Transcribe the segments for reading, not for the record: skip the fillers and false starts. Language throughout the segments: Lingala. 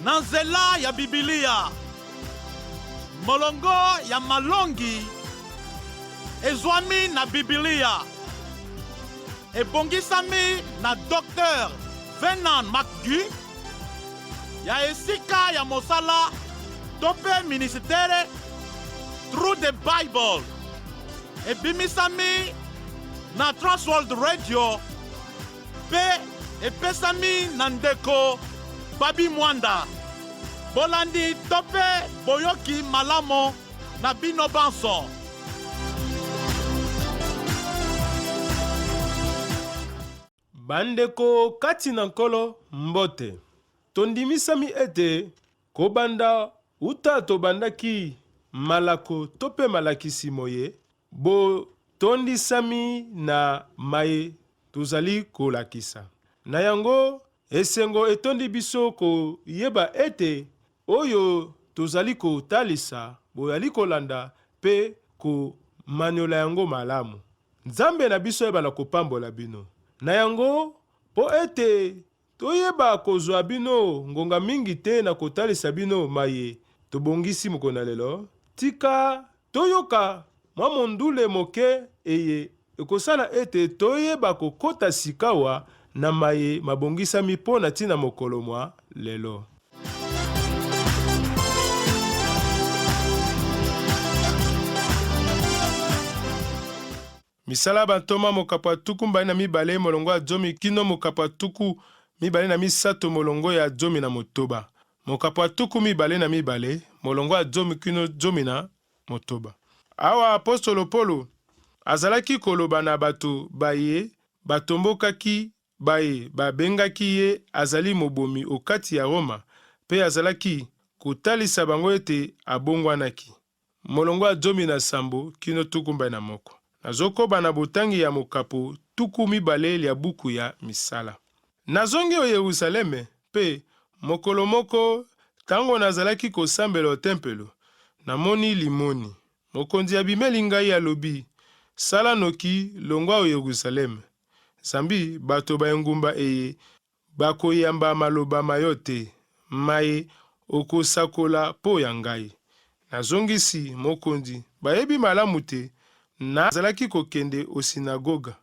na nzela ya Bibilia. Molongo ya malongi ezwami na Bibilia. Ebongisami na Dr. Venan McGee ya esika ya mosala tope ministere Through the Bible. Ebimisami na Transworld Radio pe epesami na ndeko Babi Mwanda. Bolandi tope boyoki malamo na bino banso. Bandeko kati na nkolo mbote. Tondimisami ete kobanda uta tobandaki malako tope malakisi moye. Bo tondisami na maye tuzali kolakisa. Na yango esengo etondi biso ko yeba ete oyo tuzali ko talisa boyali kolanda pe ko maniola yango malamu. Nzambe na biso yeba na kopambola bino. Na yango po ete toyeba kozwa bino ngonga mingi te na kotalisa bino maye tobongisi mokona lelo. Tika toyoka mwa mondule moke eye ekosala ete toyeba kokota sikawa na maye mabongisami mpo na ntina mokolo mwa lelo. Misala bantoma mokapo tuku mbali na mibale molongo ya zomi kino mokapo tuku mibale na misato molongo ya zomi na motoba. Mokapo tuku mibale na mibale molongo ya zomi kino zomi na motoba. Awa apostolo Polo azalaki koloba na bato baye batombokaki baye babengaki ye azali mobomi okati ya Roma pe azalaki kotalisa bango ete abongwanaki. Molongo ya zomi na sambo kino tuku mbali na moko. Nazokoba na botangi ya mokapo tuku mibale lia buku ya misala. Nazongi o Yerusaleme pe mokolo moko tango nazalaki kosambela o tempelo namoni limoni. Mokonzi abimeli ngai alobi sala noki longwa o Yerusaleme. Zambi bato ba engumba eye bakoyamba maloba mayote maye okosakola po ya ngai. Nazongisi mokonzi bayebi malamu te nazalaki kokende o sinagoga.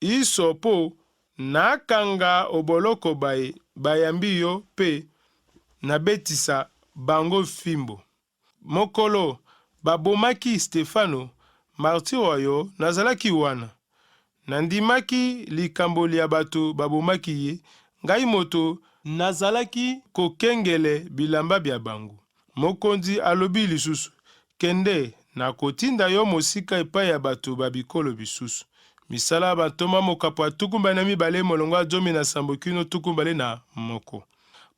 Iso po nakanga oboloko baye bayambi yo pe nabetisa bango fimbo. Mokolo babomaki Stefano martiro oyo nazalaki wana. Nandimaki likamboli ya bato babomaki ye, ngai moto nazalaki kokengele bilamba bya bango. Mokonzi alobi lisusu, kende na kotinda yo mosika epai ya bato babikolo bisusu. Misala bantoma mokapo tuku mbali na mibale molongo ya zomi na sambo kino tuku mbali na moko.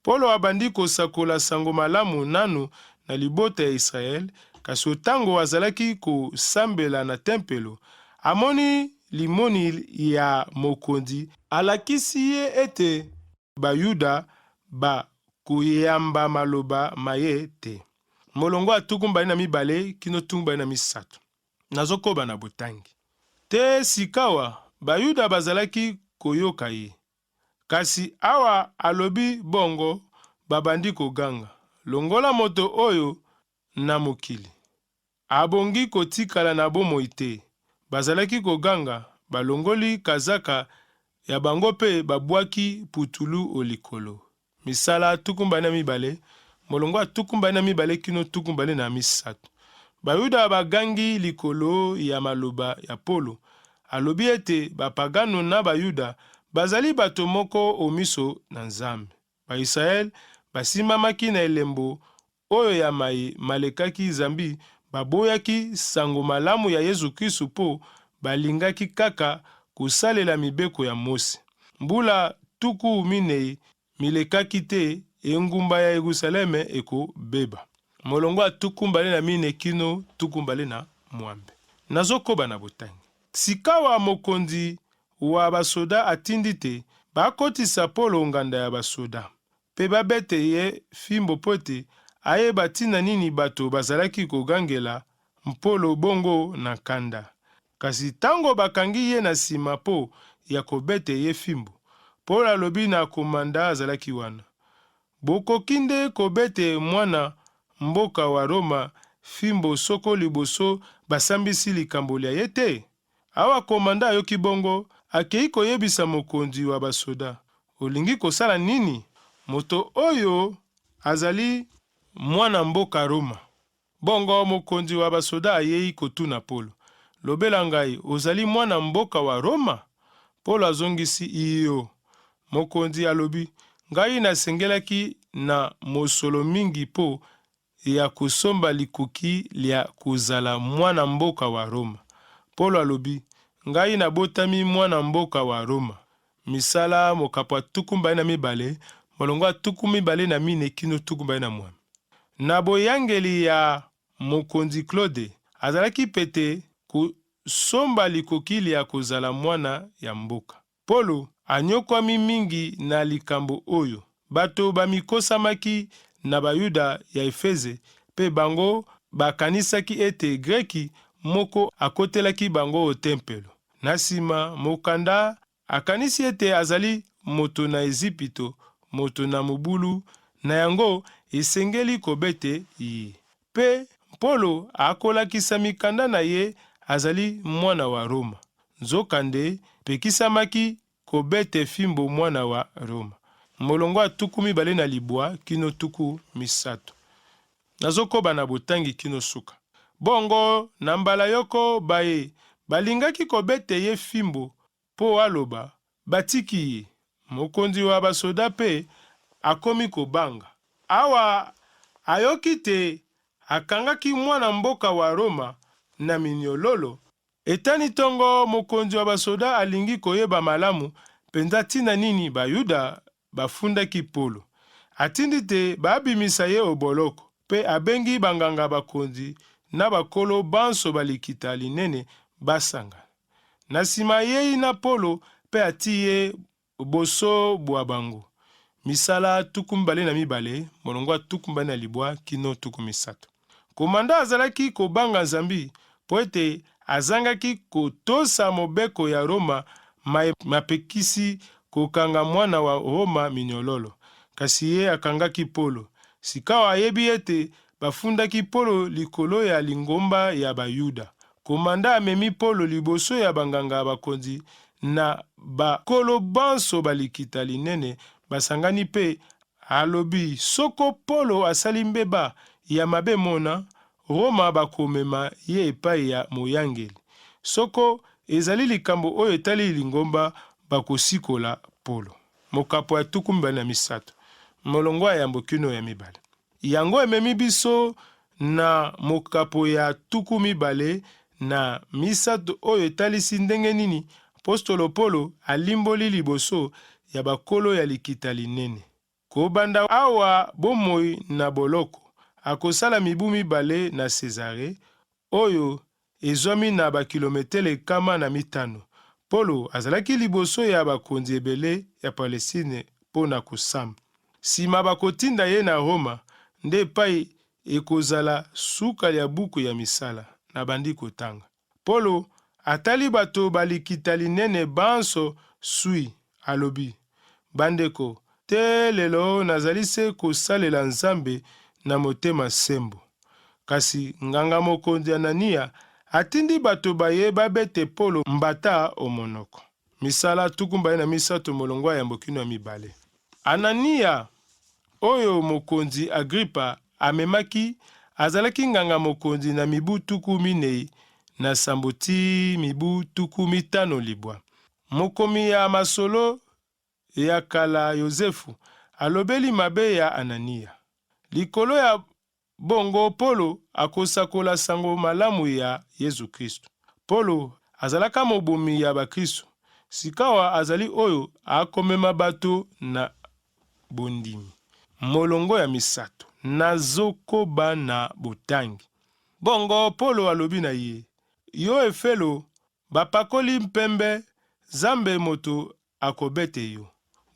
Polo abandi kosakola sango malamu nanu na libota ya Israel, kasi otango azalaki kosambela na tempelo, amoni limoni ya mokonzi alakisi ye ete bayuda ba kuyamba maloba maye te. Molongo tuku mbali na mibale kino tuku mbali na misato. Nazokoba na botangi. Te sikawa bayuda bazalaki koyoka ye. Kasi awa alobi bongo babandi koganga. Longola moto oyo na mokili. Abongi kotikala na bomoi te. Bazalaki koganga balongoli kazaka ya bango pe babwaki putulu olikolo. Misala tuku mbali na mibale molongo tuku mbali na mibale kino tuku mbali na misato. Bayuda bagangi likolo ya maloba ya Polo. Alobi ete bapagano na bayuda bazali bato moko omiso na Nzambe. Ba-Israel basimamaki na elembo oyo ya maye malekaki Zambi baboyaki sango malamu ya Yesu Kristo po balingaki kaka kosalela mibeko ya Mose. Mbula tuku minei milekaki te engumba ya Yerusaleme eko beba. Molongo tuku mbali na mine kino tuku mbali na mwambe. Nazokoba na botangi. Sikawa mokonzi wa basoda atindi te bakotisa Polo nganda ya basoda. Pe babete ye fimbo pote ayeba tina nini bato bazalaki kogangela Mpolo bongo na kanda. Kasi tango bakangi ye na sima po ya kobete ye fimbo, Polo alobi na komanda azalaki wana. bokoki nde kobete mwana mboka wa Roma fimbo soko liboso basambisi likambo lya ye te? Awa komanda ayoki bongo, akei koyebisa mokonzi wa basoda, olingi kosala nini? Moto oyo azali mwana mboka Roma. Bongo mokonzi wa basoda ayei kotuna Polo, lobela ngai, ozali mwana mboka wa Roma? Polo azongisi iyo. Mokonzi alobi, ngai nasengelaki na mosolo mingi po ya kosomba likoki lya kozala mwana mboka wa Roma. Polo alobi, ngai nabotami mwana mboka wa Roma. Misala mokapwa tuku mbali na mibale, molongwa tuku mibale na mine kino tuku mbali na mwami. Na boyangeli ya mokonzi Claude, azalaki pete kosomba likoki lya kozala mwana ya mboka. Polo anyokwami mingi na likambo oyo. Bato bamikosamaki na bayuda ya Efeze, pe bango bakanisaki ete Greki moko akotelaki bango o tempelo. Na nsima mokanda akanisi ete azali moto na Ezipito, moto na mobulu, na yango esengeli kobete ye. Pe Polo akolakisa mikanda na ye azali mwana wa Roma. Nzokande pekisamaki kobete fimbo mwana wa Roma. Molongo tuku mibale na libwa kino tuku misato. Nazokoba na botangi kino suka. Bongo na mbala yoko baye balingaki kobete ye fimbo po aloba batiki ye. Mokonzi wa basoda pe akomi kobanga. Awa ayoki te akangaki mwana mboka wa Roma na minyololo. Etani tongo mokonzi wa basoda alingi koyeba malamu penza tina nini bayuda bafundaki Polo. Atindi te babimisa ye oboloko, pe abengi banganga bakonzi na bakolo banso balikita linene basanga. Na nsima yei na Polo pe ati ye boso bwa bango. Misala tuku mbale na mibale, molongwa tuku mbale na libwa kino tuku misato. Komanda azalaki kobanga Nzambi po ete azangaki kotosa mobeko ya Roma mapekisi kokanga mwana wa Roma minyololo. Kasi ye akangaki Polo. Sikawa ayebi ete bafundaki Polo likolo ya lingomba ya bayuda. Komanda amemi Polo liboso ya banganga bakonzi na bakolo banso balikita linene basangani pe alobi soko Polo asali mbeba ya mabe mona, Roma bakomema ye epai ya moyangeli. Soko ezali likambo oyo etali lingomba bakosikola Polo. Mokapo ya tuku mbali na misato. Molongwa ya mbokino ya mibale. Yango ememi biso na mokapo ya tuku mibale na misato oyo etalisi ndenge nini apostolo Polo alimboli liboso ya bakolo ya likita linene. Kobanda awa bomoi na boloko, akosala mibu mibale na Cesare, oyo ezwami na bakilometele 15. Polo azalaki liboso ya bakonzi ebele ya Palestine mpo na kosamba. Sima bakotinda ye na Roma, nde epai ekozala suka ya buku ya misala na bandi kotanga. Polo atali bato balikita linene banso sui, alobi, bandeko, te lelo nazali se kosalela Nzambe na motema sembo. Kasi nganga mokonzi Anania atindi bato baye babete Polo mbata omonoko. Misala tuku mbali na misato molongwa ya mbokino ya mibale. Anania oyo mokonzi Agripa amemaki azalaki nganga mokonzi na mibu tuku minei na samboti mibu tuku mitano libwa. Mokomi ya masolo ya kala Yozefu alobeli mabe ya Anania. Likolo ya bongo Polo akosakola sango malamu ya Yesu Kristo. Polo azalaka mobomi ya bakristo. Sikawa azali oyo akomema bato na bondimi. Molongo ya misato. Nazokoba na botangi. Bongo Polo alobi na ye. Yo efelo bapakoli mpembe Zambe moto akobete yo.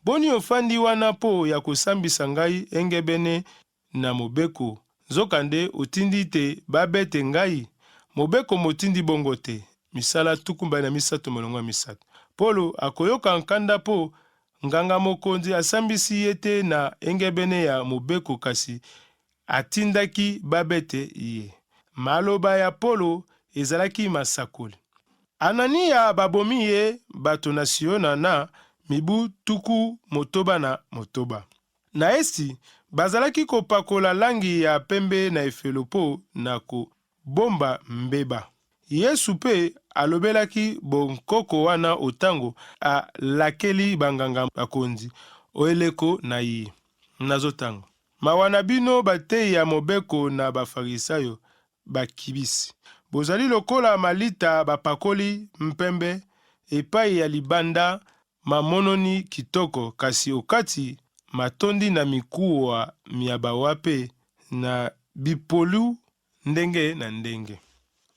Boni ofandi wana po ya kosambisa ngai engebene na mobeko. Nzokande otindi te babete ngai. Mobeko motindi bongo te. Misala tuku mbali na misato molongo ya misato. Polo akoyoka nkanda po nganga mokonzi asambisi ye te na engebene ya mobeko kasi atindaki babete ye. Maloba ya Polo ezalaki masakoli. Anania babomi ye bato na Siona na mibu tuku motoba na motoba. Na esi bazalaki kopakola langi ya pembe na efelo po na kobomba mbeba. Yesu pe alobelaki bonkoko wana otango alakeli banganga bakonzi oeleko na ye. Nazotango. Mawa na bino bateyi ya mobeko na bafarisayo bakibisi. Bozali lokola malita bapakoli mpembe epai ya libanda mamononi kitoko, kasi okati matondi na mikuwa miabawa pe na bipolu ndenge na ndenge.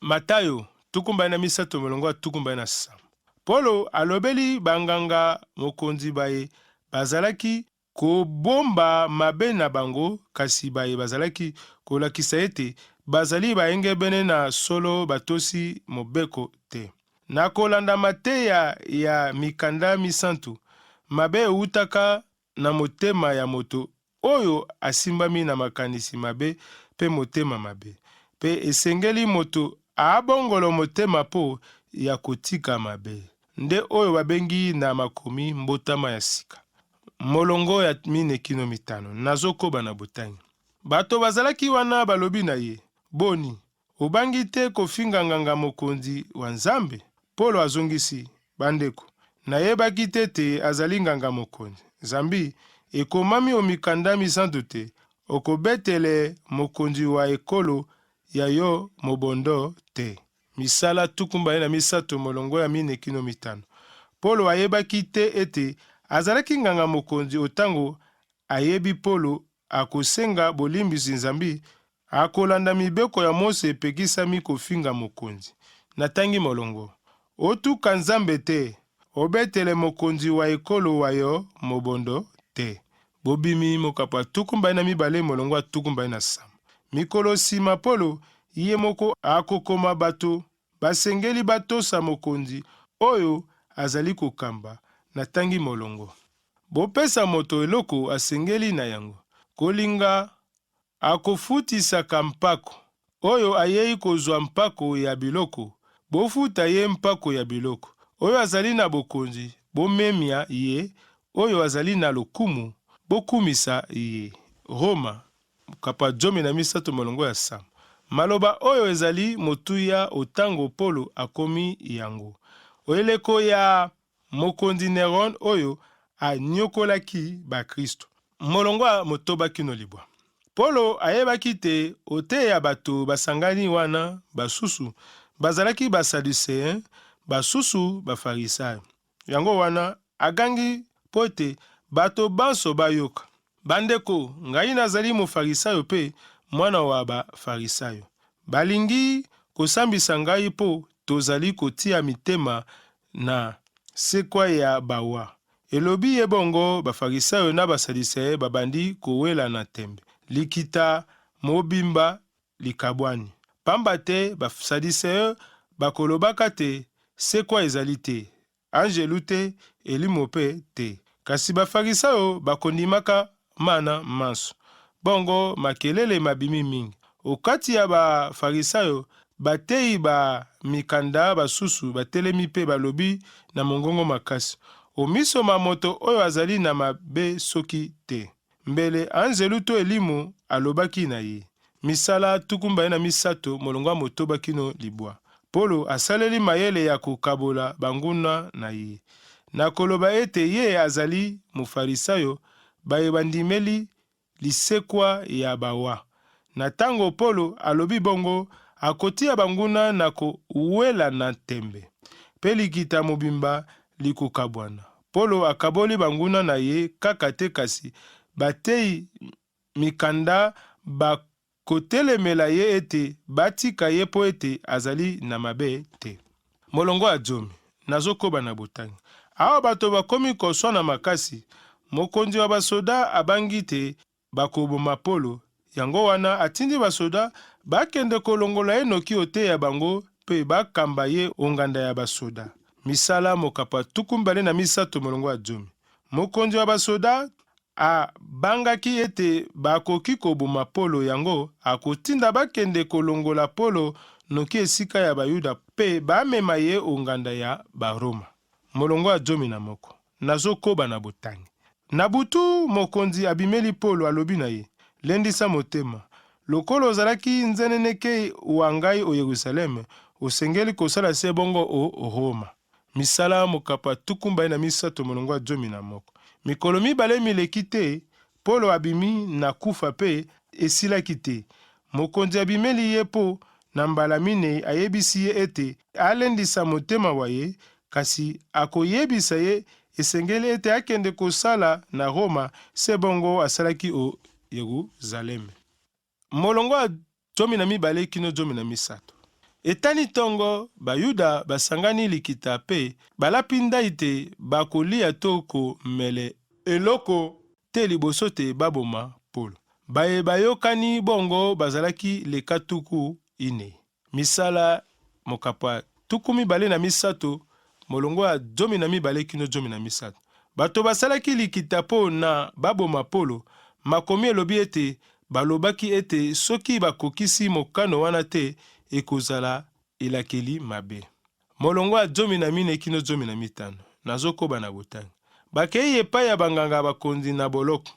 Matayo tukumbani na misato molongo tukumbani na sam. Polo alobeli banganga mokonzi baye bazalaki kobomba mabe na bango, kasi baye bazalaki kolakisa ete bazali baengebene na solo batosi mobeko te. Na kolanda mateya ya mikanda misantu, mabe eutaka na motema ya moto oyo asimbami na makanisi mabe pe motema mabe. Pe esengeli moto abongolo motema po ya kotika mabe. Nde oyo babengi na makomi mbotama ya sika. Molongo ya mine kino mitano, nazokoba na botangi. Bato bazalaki wana balobi na ye, boni, obangi te kofinga nganga mokonzi wa Nzambe? Polo azongisi, bandeko, nayebaki te azali nganga mokonzi. Zambi ekomami omikanda misantu te, okobetele mokonzi wa ekolo ya yo mobondo te. Misala tukumba na misato molongo ya mine kino mitano. Polo ayebaki te ete azalaki nganga mokonzi otango ayebi Polo akosenga bolimbisi Nzambi akolanda mibeko ya Mose epekisami kofinga mokonzi. Natangi molongo. Otuka Nzambe te, obetele mokonzi wa ekolo wa yo mobondo te. Bobimi mokapa tukumba na mibale molongo tukumba na sam. Mikolo sima Polo ye moko akokoma bato basengeli batosa mokonzi oyo azali kokamba. Natangi molongo. Bopesa moto eloko asengeli na yango. Kolinga akofutisaka mpako. Oyo ayei kozwa mpako ya biloko, bofuta ye mpako ya biloko. Oyo azali na bokonzi, bomemia ye. Oyo azali na lokumu, bokumisa ye. Roma, kapa jomi na misato molongo ya sam. Maloba oyo ezali motuya otango Polo akomi yango. Oeleko ya mokonzi Neron oyo anyokolaki ba Kristo. Molongo motoba kino libwa. Polo ayebaki te oteya bato basangani wana basusu bazalaki basaduseyen, basusu bafarisayo. Yango wana agangi pote bato banso bayoka. Bandeko, ngai nazali mofarisayo pe mwana wa bafarisayo. Balingi kosambisa ngai po tozali kotia mitema na sekwa ya bawa. Elobi ye bongo bafarisayo na basadiseye babandi kowela na tembe. Likita mobimba likabwani. Pamba te basadiseye bakolobaka te sekwa ezali te. Angelu te, elimo pe te. Kasi bafarisayo bakondimaka mana manso. Bongo makelele mabimi mingi. Okati ya bafarisayo bateyi ba mikanda basusu batelemi pe balobi na mongongo makasi. Omiso mamoto oyo azali na mabe soki te. Mbele anzelu to elimu alobaki na ye. Misala tukumba na misato molongwa motoba kino libwa. Polo asaleli mayele ya kokabola banguna na ye. Na koloba ete ye azali mufarisayo baye bandimeli lisekwa ya bawa. Na tango Polo alobi bongo akotia banguna na kowela na tembe. Pelikita mobimba likokabwana. Polo akaboli banguna na ye kaka te kasi batei mikanda bakotelemela ye ete batika ye po ete azali na mabe te. Molongo ajomi, nazokoba na botangi. Awa bato bakomi koswana makasi, mokonzi wa basoda abangi te bakoboma Polo. Yango wana atindi basoda bakende kolongola ye noki oteya bango pe bakamba ye onganda ya basoda. Misala mokapa tukumbale na misato molongo ajomi. Mokonzi wa basoda abangaki ete bakoki koboma Polo, yango akotinda bakende kolongola Polo noki esika ya bayuda pe bamema ye onganda ya baroma. Molongo ya 11 nazokoba na botangi. Na butu mokonzi abimeli Polo alobi na ye: lendisa motema, lokolo ozalaki nzeneneke wa ngai o Yerusaleme, osengeli kosala se bongo o Roma. Misala mokapa 23 molongo ya 11. Mikolo mibale mileki te, Polo abimi na kufa pe esilaki te. Mokonzi abimeli ye po na mbala minei ayebisi ye ete alendisa motema wa ye, kasi akoyebisa ye esengeli ete akende kosala na Roma se bongo asalaki o Yerusaleme. Molongo ya 12 kino 13. Etani tongo bayuda basangani likita pe balapi ndai te bakolia to komele eloko te liboso te baboma Polo. Baye bayokani bongo bazalaki leka 4. Misala mokapa 23 molongo ya 12 kino 13. Bato basalaki likita po na baboma Polo, makomi elobi ete balobaki ete soki bakokisi mokano wana te ekozala elakeli mabe. Molongo ya 14 kino 15. Nazokoba na botangi. Bakei epai ya banganga bakonzi na boloko,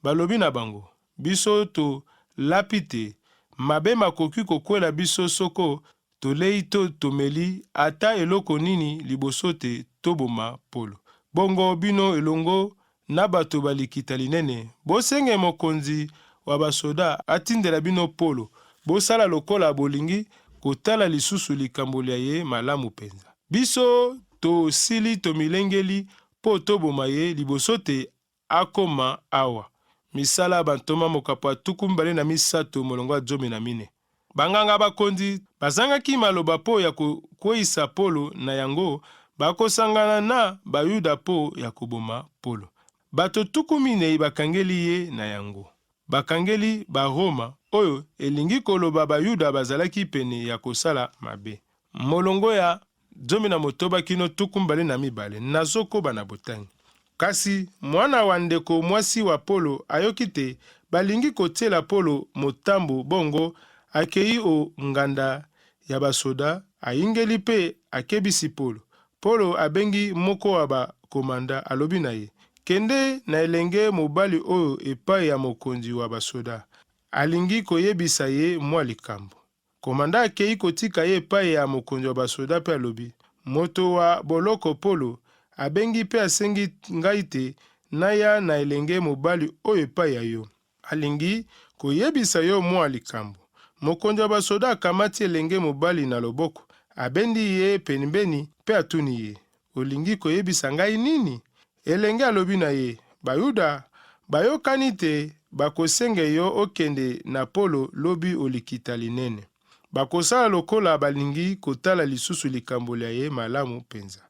balobi na bango: biso to lapi te, mabe makoki kokwela biso soko tolei to tomeli ata eloko nini liboso te toboma Polo. Bongo bino elongo na bato balikita linene, bosenge mokonzi wa basoda atindela bino Polo, bosala lokola bolingi kotala lisusu likambo lya ye malamu penza. Biso tosili tomilengeli po toboma ye liboso te akoma awa. Misala bantoma mokapa 23 molongo ya 14. Banganga bakonzi bazangaki maloba po ya kokweyisa Polo, na yango bakosangana na bayuda po ya koboma Polo. Bato 14 bakangeli ye na yango. Bakangeli baroma oyo elingi koloba bayuda bazalaki pene ya kosala mabe. Molongo ya 19 kino 22. Nazokoba na botangi. Kasi mwana wa ndeko mwasi wa Polo ayoki te balingi kotiela Polo motambo, bongo akei o nganda ya basoda, ayingeli pe akebisi Polo. Polo abengi moko wa bakomanda alobi na ye: kende na elenge mobali oyo epai ya mokonzi wa basoda, alingi koyebisa ye mwa likambo. Komanda akei kotika ye epai ya mokonzi wa basoda pe alobi: moto wa boloko Polo abengi pe asengi ngai te naya na elenge mobali oyo epai ya yo, alingi koyebisa yo mwa likambo. Mokonzi wa basoda akamati elenge mobali na loboko, abendi ye pembeni pe atuni ye: olingi koyebisa ngai nini? Elenge alobi na ye: bayuda bayokani te bakosenge yo okende na Polo lobi olikita linene. Bakosala lokola balingi kotala lisusu likambo lya ye malamu penza.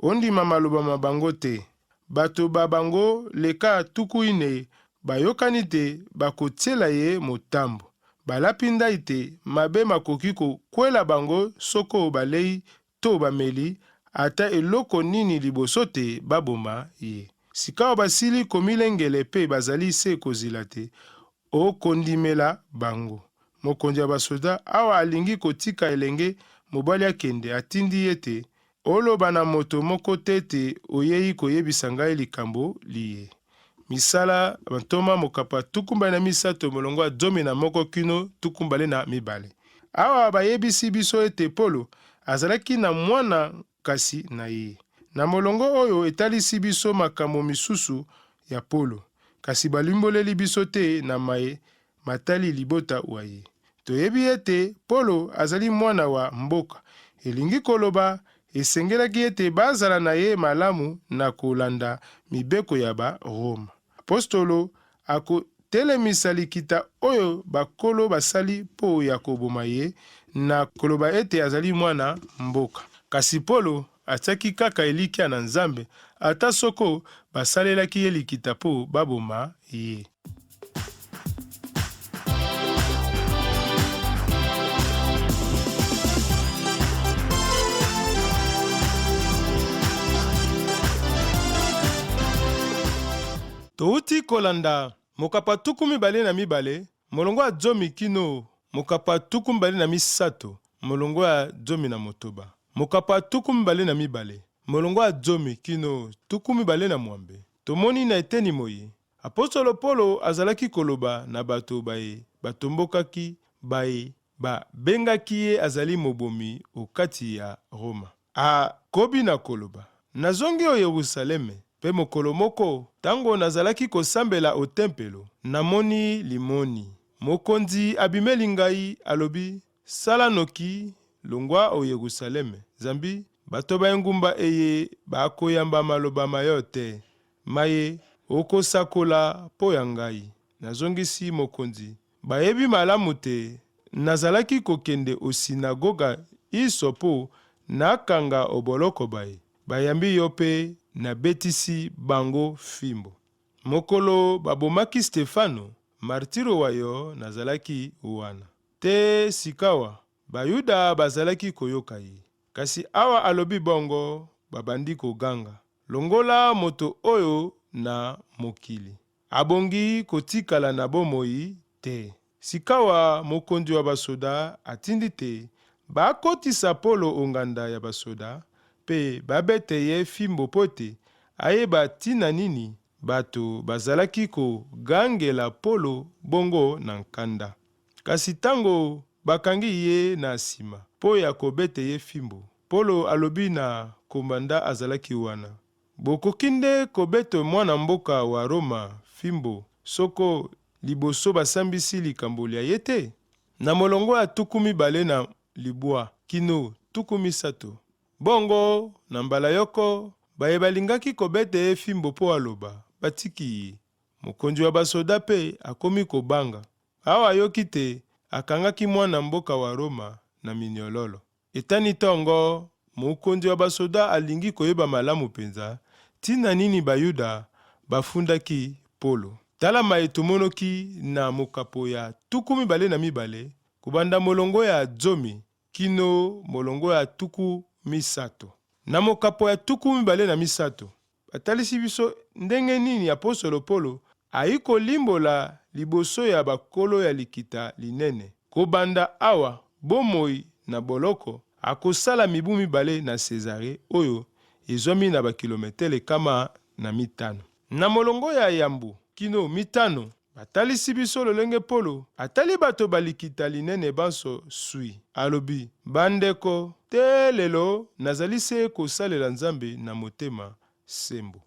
Ondima maloba mabango te. Bato babango leka 4 bayokani te bakotiela ye motambo. Balapi ndai te, mabe makoki kokwela bango soko balei to bameli ata eloko nini liboso te baboma ye. Sika basili komilengele pe bazali se kozila te, okondimela bango. Mokonzi ya basoda awa alingi kotika elenge mobali akende, atindi ye te: oloba na moto moko te te oyei koyebisa ngai likambo liye. Misala bantoma mokapa 23 molongo ya 11 kino 22. Awa bayebisi biso ete Polo azalaki na mwana kasi na ye. Na molongo oyo etalisi biso makambo misusu ya Polo, kasi balimboleli biso te na maye matali libota wa ye. Toyebi ete Polo azali mwana wa mboka, elingi koloba esengelaki ete bazala na ye malamu na kolanda mibeko ya ba Roma. Apostolo akotelemisa likita oyo bakolo basali po ya koboma ye na koloba ete azali mwana mboka. Kasi Polo atiaki kaka elikya na Nzambe, ata soko basalelaki ye likita po baboma ye. touti kolanda mokapa tuku mibale na mibale molongo ya zomi kino mokapa tuku mibale na misato molongo ya zomi na motoba. Mokapa tuku mibale na mibale molongo ya zomi kino tuku mibale na mwambe. Tomoni na eteni moyi apostolo Polo azalaki koloba na bato baye batombokaki baye babengaki ye azali mobomi okati ya Roma. Akobi na koloba nazongi o Yerusaleme pe mokolo moko tango nazalaki kosambela o tempelo namoni limoni mokonzi abimeli ngai alobi sala noki longwa o Yerusaleme zambi bato bayengumba eye bakoyamba maloba mayo te maye okosakola po ya ngai. Nazongisi mokonzi bayebi malamu te nazalaki kokende o sinagoga iso po nakanga oboloko baye bayambi yo pe nabetisi bango fimbo. Mokolo babomaki Stefano martiro wa yo nazalaki wana te sikawa bayuda bazalaki koyoka ye. Kasi awa alobi bongo babandi koganga longola moto oyo na mokili abongi kotikala na bomoi te. Sikawa mokonzi wa basoda atindi te bakotisa Polo onganda ya basoda pe babete ye fimbo pote ayeba tina nini bato bazalaki kogangela Polo bongo na nkanda. Kasi tango bakangi ye na nsima po ya kobete ye fimbo, Polo alobi na komanda azalaki wana bokoki nde kobeta mwana mboka wa Roma fimbo soko liboso basambisi likambo lia ye te? Na molongo ya tuku mibale na libwa kino tuku misato bongo na mbala yoko baye balingaki kobeta ye fimbo po aloba batiki ye. Mokonzi wa basoda pe akomi kobanga awa yoki te akangaki mwana mboka wa Roma na minyololo. Etani tongo mokonzi wa basoda alingi koyeba malamu penza tina nini bayuda bafundaki Polo. Tala maetumonoki na mokapo ya tuku mibale na mibale kubanda molongo ya zomi kino molongo ya tuku misato. Na mokapo ya tuku mibale na misato atalisi biso ndenge nini apostolo Polo aiko limbola liboso ya bakolo ya likita linene. Kobanda awa bomoi na boloko akosala mibu mibale na Cesare oyo ezomi na bakilometele kama na mitano. Na molongo ya yambu kino mitano batalisi biso lolenge Polo atali bato balikita linene banso sui alobi bandeko te lelo nazali se kosalela Nzambe na motema sembo.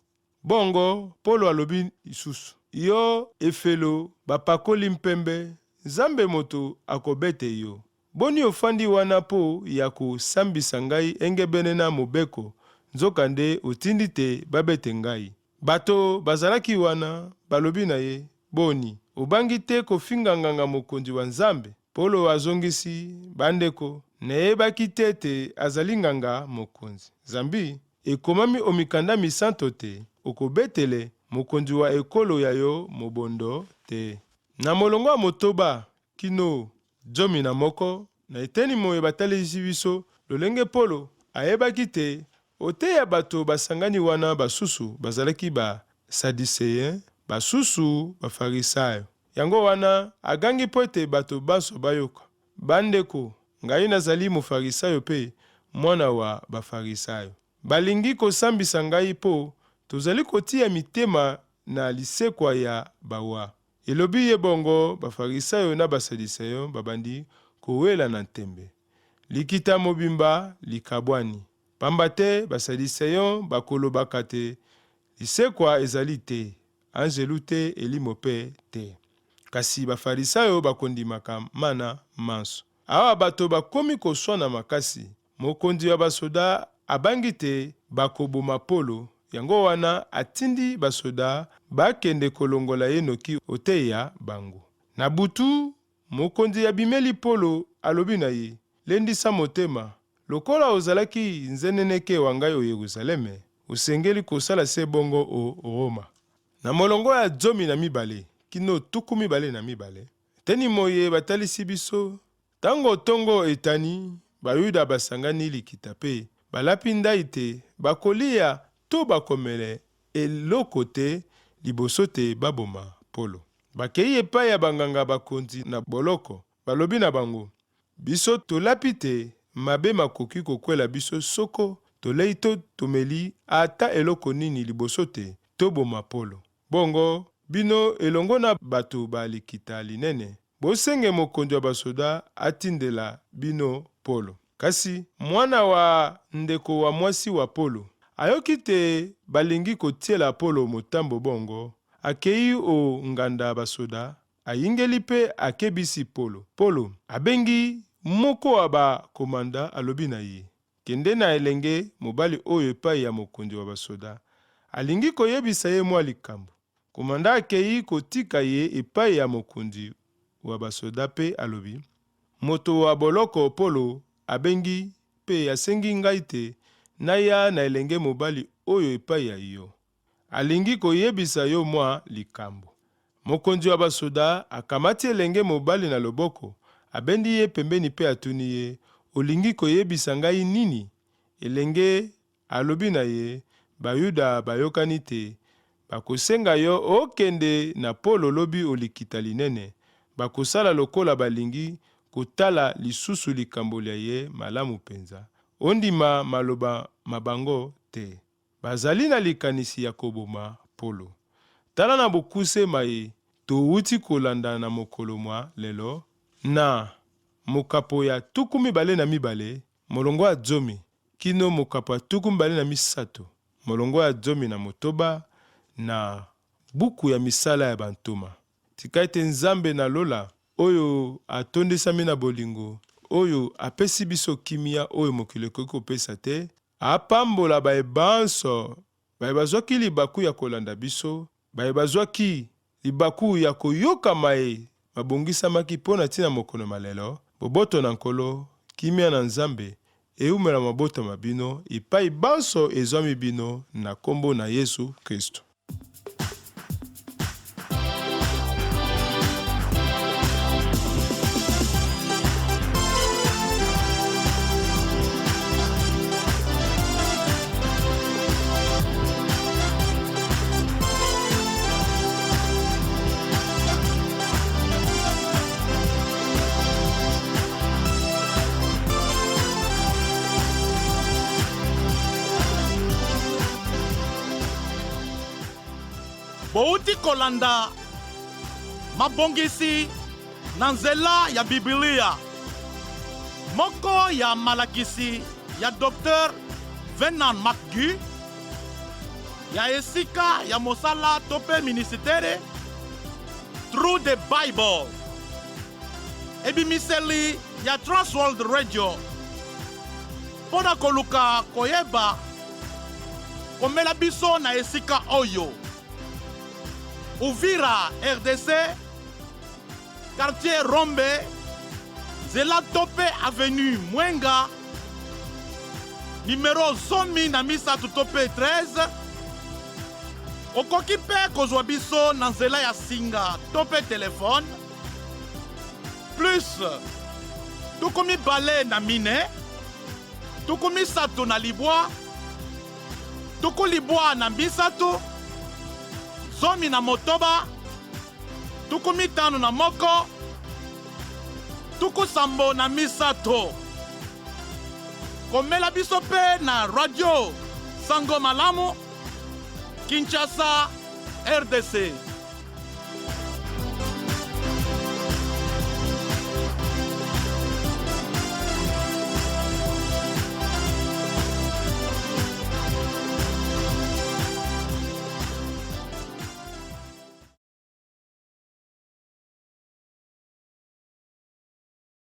Bongo Polo alobi isusu yo efelo bapakoli mpembe Nzambe moto akobete yo. Boni ofandi wana po ya kosambisa ngai engebene na mobeko nzoka nde otindi te babete ngai. Bato bazalaki wana balobi na ye boni obangi te kofinga nganga mokonzi wa Nzambe? Polo azongisi bandeko nayebaki te azali nganga mokonzi. Zambi ekomami omikanda misanto te okobetele mokonzi wa ekolo ya yo mobondo te. Na molongo ya motoba kino zomi na moko na eteni moye batalisi biso lolenge Polo ayebaki te oteya bato basangani wana basusu bazalaki ba Sadducéen basusu bafarisayo. Yango wana agangi po ete bato banso bayoka bandeko ngai nazali mofarisayo pe mwana wa bafarisayo. Balingi kosambisa ngai po tozali kotia mitema na lisekwa ya bawa. Elobi ye bongo bafarisayo na basadducéen babandi kowela na ntembe. Likita mobimba likabwani. Pamba te basadducéen bakolobaka te lisekwa ezali te, anjelu te elimo pe te. Kasi bafarisayo bakondimaka mana manso. Awa bato bakomi koswana makasi. Mokonzi wa basoda abangi te bakoboma Polo. Yango wana atindi basoda bakende kolongola ye noki oteya bango. Na butu mokonzi abimeli Polo alobi na ye lendisa motema lokola ozalaki nzeneneke wa ngai o Yerusaleme osengeli kosala se bongo o Roma. Na molongo ya zomi na mibale kino tuku mibale na mibale teni moye batalisi biso tango tongo etani bayuda basangani likita pe balapi ndai te bakolia to bakomele eloko te liboso te baboma Polo. Bakei epai ya banganga bakonzi na boloko, balobi na bango: biso tolapi te mabe makoki kokwela biso soko tolei to tomeli ata eloko nini liboso te toboma Polo. Bongo bino elongo na bato ba likita linene, bosenge mokonzi wa basoda atindela bino Polo. Kasi mwana wa ndeko wa mwasi wa Polo ayoki te balingi kotiela Polo motambo, bongo akei o nganda basoda ayingeli pe akebisi Polo. Polo abengi moko wa bakomanda alobi na ye: kende na elenge mobali oyo epai ya mokonzi wa basoda, alingi koyebisa ye mwa likambo. Komanda akei kotika ye epai ya mokonzi wa basoda pe alobi: moto wa boloko Polo abengi pe asengi ngai te naya na elenge mobali oyo epai ya yo. Alingi koyebisa yo mwa likambo. Mokonzi wa basoda akamati elenge mobali na loboko, abendi ye pembeni pe atuni ye: olingi koyebisa ngai nini? Elenge alobi na ye: Bayuda bayokani te, bakosenga yo okende na Polo lobi olikita linene, bakosala lokola balingi kotala lisusu likambo lya ye malamu penza. Ondima maloba mabango te. Bazali na likanisi ya koboma Polo. Tala na bokuse maye towuti kolanda na mokolo mwa lelo, na mokapo ya 22 molongo ya 10 kino mokapo ya 23 molongo ya 19 na buku ya misala ya bantoma. Tika ete Nzambe na lola oyo atondisami na bolingo, oyo apesi biso kimia oyo mokili ekoki kopesa te, apambola bayebanso bayebazwaki libaku ya kolanda biso, bayebazwaki libaku ya koyoka maye mabongisamaki mpo na ntina mokolo malelo. Boboto na nkolo, kimia na Nzambe eumela mabota mabino epai banso ezwami bino na kombo na Yesu Kristo. Bouti kolanda mabongisi na nzela ya Biblia. Moko ya malakisi ya Dr. Vernon McGee, ya esika ya mosala tope ministere Through the Bible. Ebimiseli ya Transworld Radio. Pona koluka koyeba komela biso na esika oyo. Uvira, RDC, quartier Rombe, Zela Tope Avenue Mwenga, numéro 100 na misa Tope 13. Okoki pe kozwa biso na nzela ya singa tope telefone plus tukumi bale na mine, tukumi sato na libwa, tuku libwa na bisatu, zomi na motoba, tuku mitano na moko, tuku sambo na misato. Komela biso pe na radio Sango Malamu, Kinshasa, RDC.